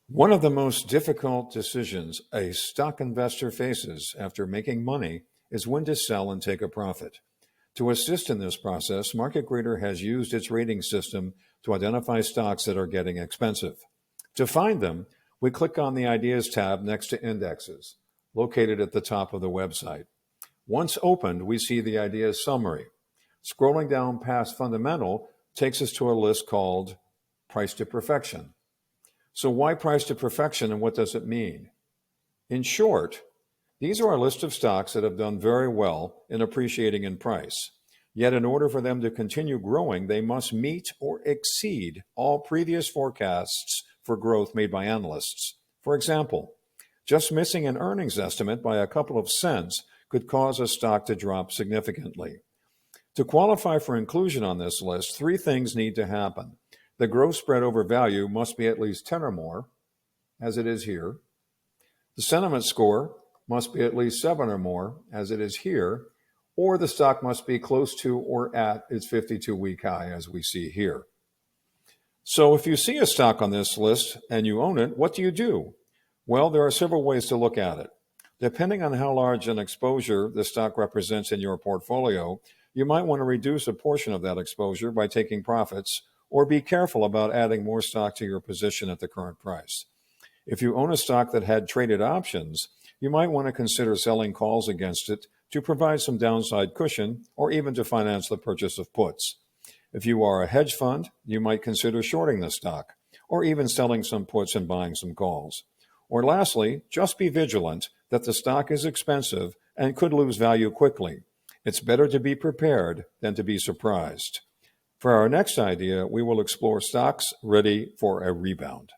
One of the most difficult decisions a stock investor faces after making money is when to sell and take a profit. To assist in this process, MarketGrader has used its rating system to identify stocks that are getting expensive. To find them, we click on the Ideas tab next to Indexes, located at the top of the website. Once opened, we see the Ideas summary. Scrolling down past Fundamental takes us to a list called Price to Perfection. So why price to perfection and what does it mean? In short, these are a list of stocks that have done very well in appreciating in price. Yet in order for them to continue growing, they must meet or exceed all previous forecasts for growth made by analysts. For example, just missing an earnings estimate by a couple of cents could cause a stock to drop significantly. To qualify for inclusion on this list, three things need to happen. The growth spread over value must be at least 10 or more, as it is here. The sentiment score must be at least 7 or more, as it is here, or the stock must be close to or at its 52-week high, as we see here. So if you see a stock on this list and you own it, what do you do? Well, there are several ways to look at it. Depending on how large an exposure the stock represents in your portfolio, you might want to reduce a portion of that exposure by taking profits, or be careful about adding more stock to your position at the current price. If you own a stock that had traded options, you might want to consider selling calls against it to provide some downside cushion or even to finance the purchase of puts. If you are a hedge fund, you might consider shorting the stock or even selling some puts and buying some calls. Or lastly, just be vigilant that the stock is expensive and could lose value quickly. It's better to be prepared than to be surprised. For our next idea, we will explore stocks ready for a rebound.